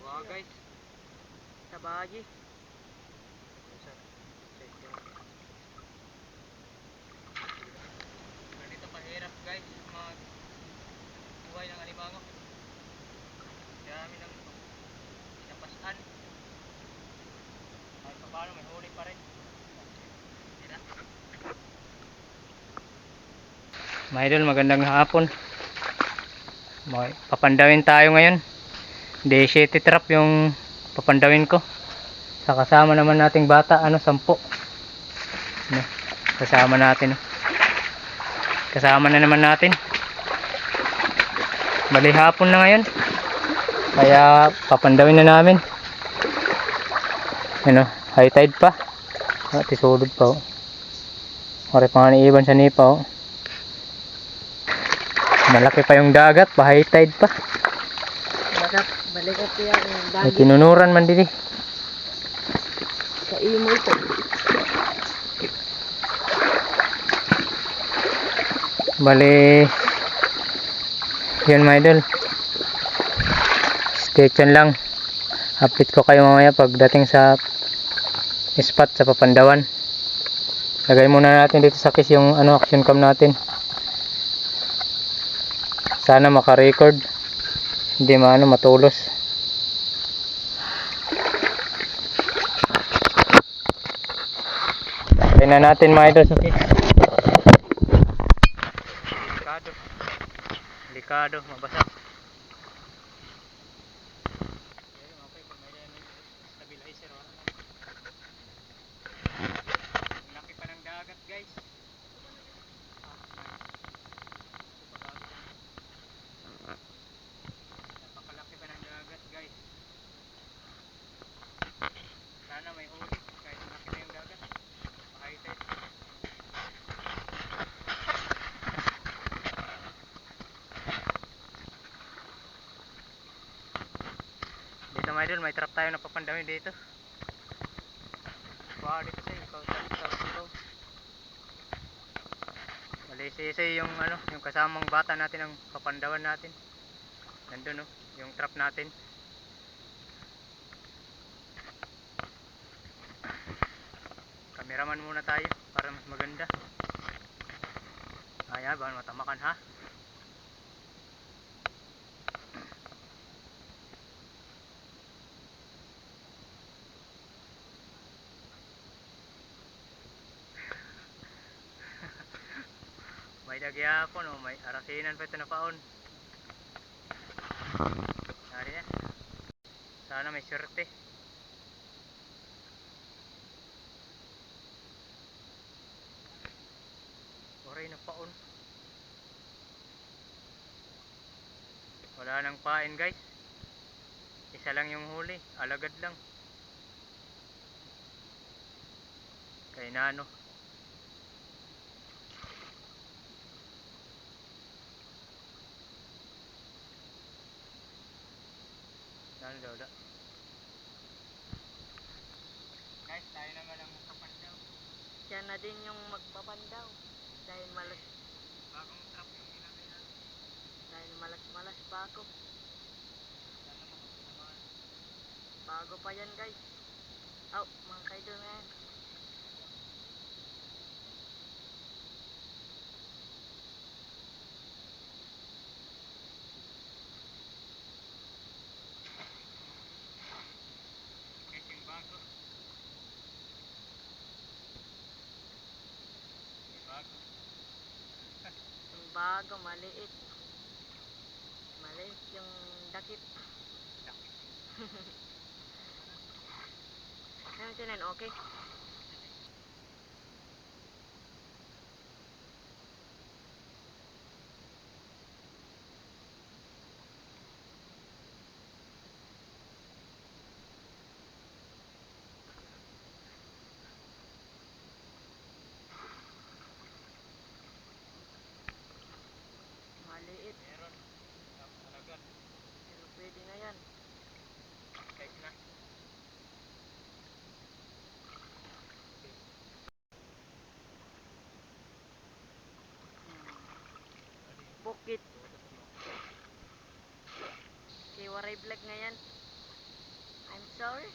Wow guys, tabagi. Ganito kahirap guys mag buhay ng alimango. Dami ng pinapasan. Kahit pa paano may huli pa rin. Mga idol, magandang hapon. Papandawin tayo ngayon. D7 trap yung papandawin ko. Sa kasama naman nating bata, 10. Kasama natin. Kasama na naman natin. Bali hapon na ngayon. Kaya papandawin na namin. High tide pa. Tisulod pa. Ore pa nga ni Ivan sa nipa. Malaki pa yung dagat, pa high tide pa. Balikat yan. May tinunuran man din. Sa imo ito. Bali yun mga idol, stay tuned lang. Update ko kayo mamaya pagdating sa spot sa Papandawan. Lagay muna natin dito sa case yung action cam natin. Sana maka-record, hindi matulos. Tingnan natin mga idol sa case. Delikado, mabasa. Laki pa ng dagat guys. Napakalaki pa ng dagat guys. Sana may huli kahit malaki na yung dagat. High tide. Dito mga idol, may trap tayo na papandawin dito. Wow, dito siya, ikaw. Malisisi yung yung kasamang bata natin ang papandawan natin. Nandun yung trap natin. Cameraman muna tayo para mas maganda. Ayan, baka matamakan ha. May dagyapon may arasinan pa ito na paon. Nari na. Sana may swerte. Oray na paon. Wala nang pain guys. Isa lang yung huli, alagad lang. Kay Nano. Lola. Guys, tayo naman ang kapandaw. Siya na din yung magpapandaw. Dahil Bagong trap yung ginagay natin. Dahil malas pa ako. Sana makapinaman. Bago pa yan guys. Mga kaidol na yan. Bago, maliit yung dakit. Ano sinan, okay? Bakit? Kay waray vlog ngayon. I'm sorry.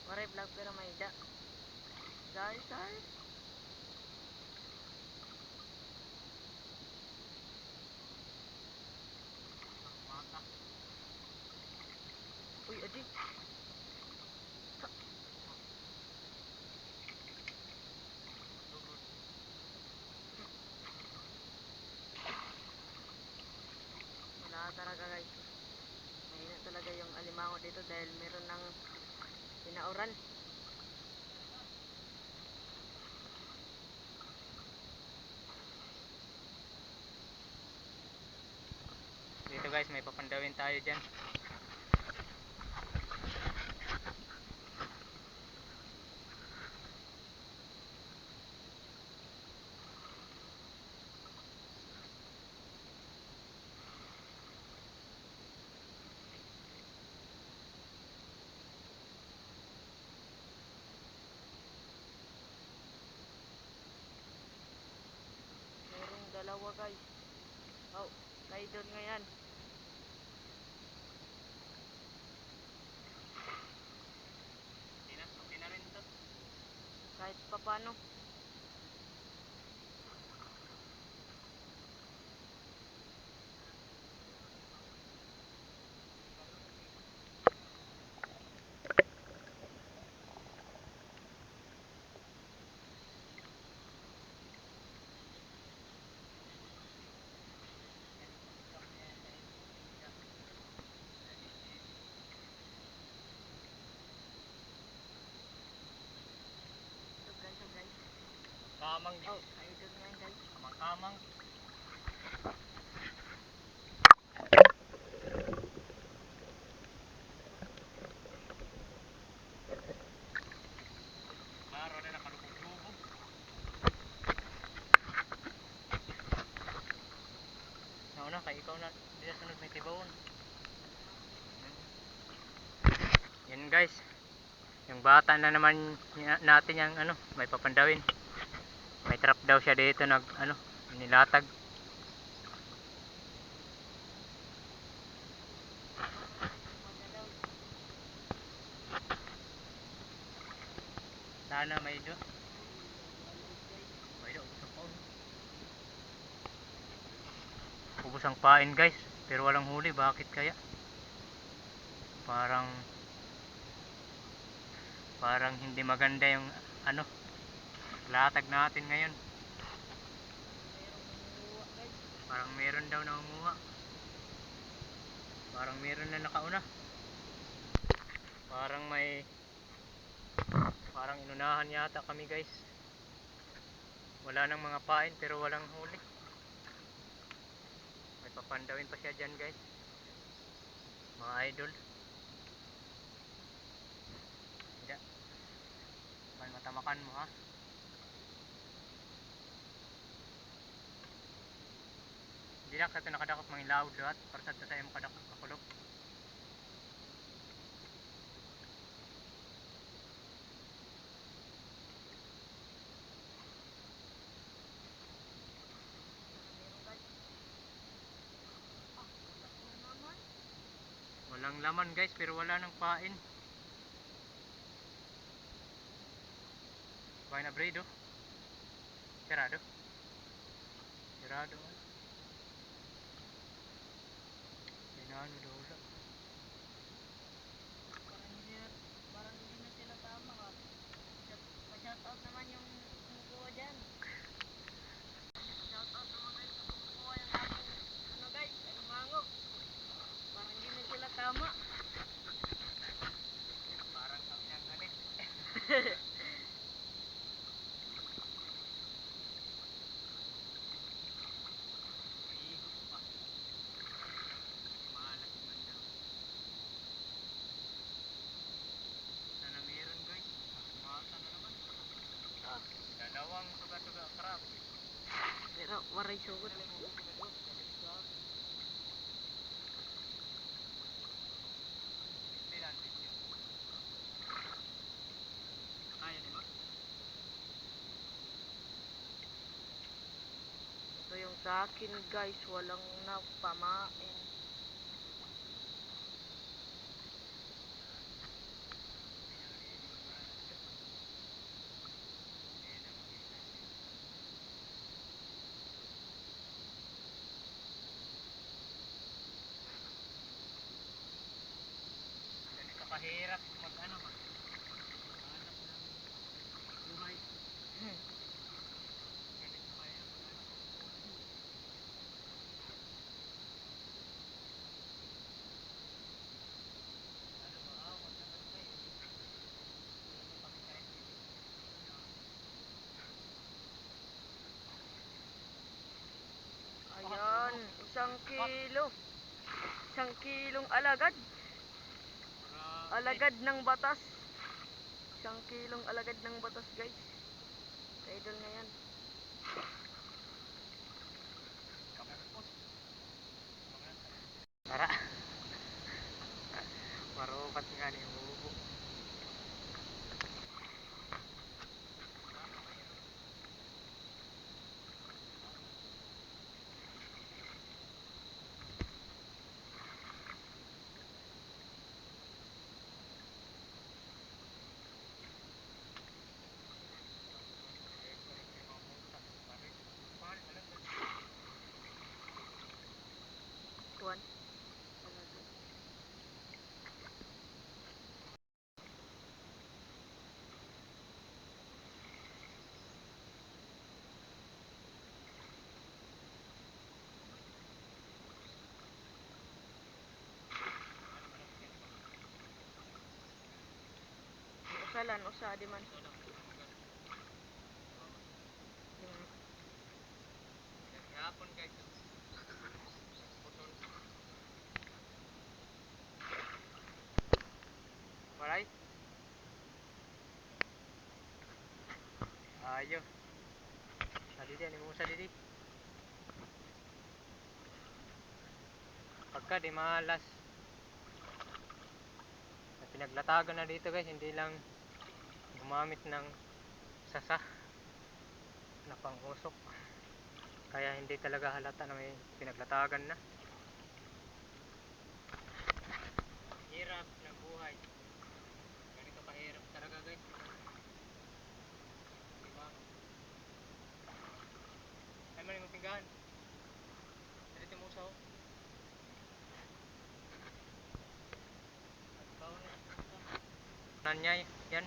Waray vlog pero may da. Sorry, sorry. Uy, adi. Wala talaga guys. Mahina talaga yung alimango dito dahil meron ng pinauran. Dito guys, may papandawin tayo dyan. Merong dalawa guys. Oh, kayo doon ngayon. Okay na rin to. Kahit papano. So guys, so guys. Kamang Oh, kayo doon ngayon guys. kamang. Klaro na nakalubog-lubog. Nauna kay ikaw na dito sunod may tibawon. Yan guys. Yung bata na naman natin yung ano, may papandawin. May trap daw siya dito nag ano, nilatag. Sana may do. May do, ubos ang paon. Ubos ang pain guys, pero walang huli. Bakit kaya? Parang hindi maganda yung ano, latag natin ngayon. Parang meron daw nangunguha. Parang meron na nakauna. Parang inunahan yata kami guys. Wala nang mga pain pero walang huli. May papandawin pa siya dyan guys. Mga idol. Hindi. May matamakan mo ha. Hindi na kasi nakadakop mga ilaod lahat. Para sa tayo makadakop kakulog. Walang laman guys pero wala nang pain. Kuhain na bredo. Sirado. Sirado man. Pinano daw wala. Parang hindi na sila tama ka. Pa-shoutout naman yung kumukuha dyan. Shoutout naman kayo sa kumukuha yung aking ano guys, alimango. Parang hindi na sila tama. Parang kami ang galit. Ihip pa. Malas man daw. Sana meron guys. Masa na naman. Ah, Dalawang suga-suga crab. pero waray sugod. Pilan video. Kaya di ba? Ito yung Sa akin guys, walang napamain. Ganito kahirap mag-ano man. Buhay. Ayan, 1 kilo. 1 kilong alagad. Alagad ng batas. 1 kilong alagad ng batas guys. Idol na yan. Tara. Marupat nga ni Hugo. Tuwan. Usalan, usa di man. Hapon guys. Maray. Ayo. Sadidi ani mo sadidi. Pagka di malas. Pinaglatagan na dito guys, hindi lang gumamit ng sasa na pang-usok. Kaya hindi talaga halata na may pinaglatagan na. Hirap ng buhay. Ganito kahirap talaga guys. Diba? Ay man yung pinggan. Dito mo usaw. Nanya yan.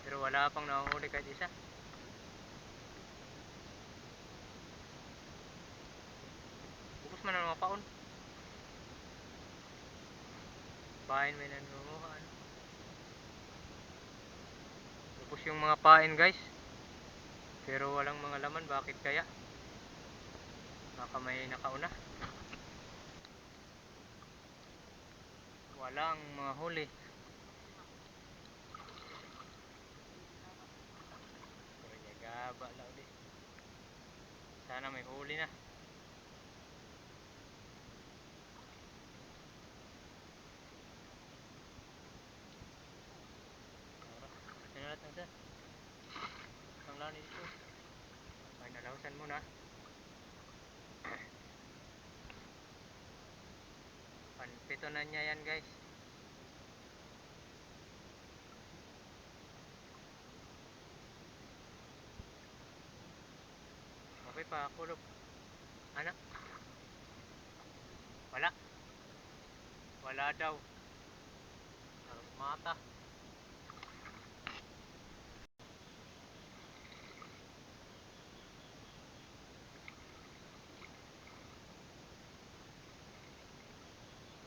Pero wala pang nahuhuli kahit isa. Bukos man ang mga paon. Pain may nanunguha. Ano? Bukos yung mga pain guys. Pero walang mga laman. Bakit kaya? Baka may nakauna. Walang mga huli. Gaba lang di. Sana may huli na. Sinalat na siya. Ang lani dito. Ay nalausan muna. Panpito na niya yan guys. Okay pa kulog. Anak. Wala. Wala daw. Harap mata.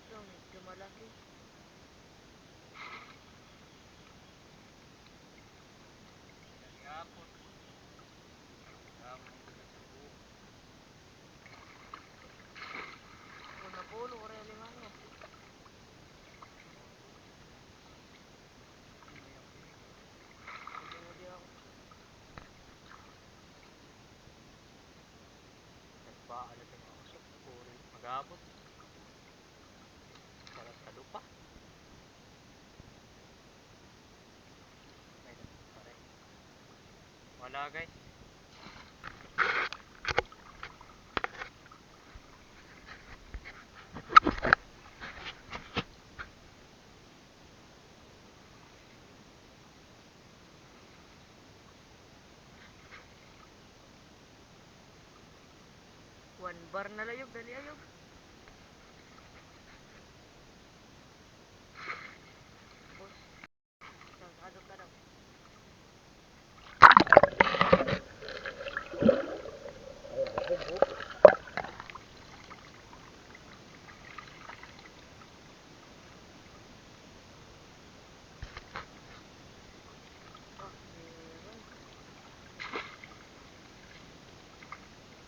Ito, medyo malaki. Hapon. Una pulo, ore limango. Hindi ako. Nagpaalat yung mga usok. Puro magabot. Salat sa lupa. Ay, pare. Wala guys. One bar na layog, dali ayog. Tapos, sasado ka daw. Ah, meron.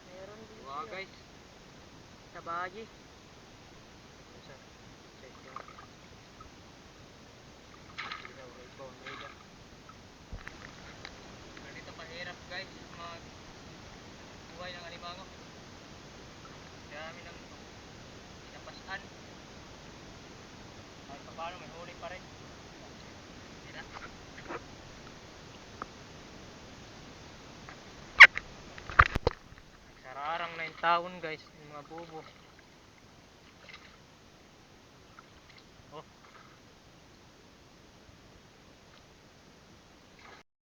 Meron din Wow siya. guys. Tabagi. Isa. Check yun. Hindi na ulit ko. Ganito kahirap guys mag buhay ng alimango. Dami ng pinapasan. Kahit pa paano may huli pa rin. Yan na. Nagsararang na yung taon guys, yung mga bubo.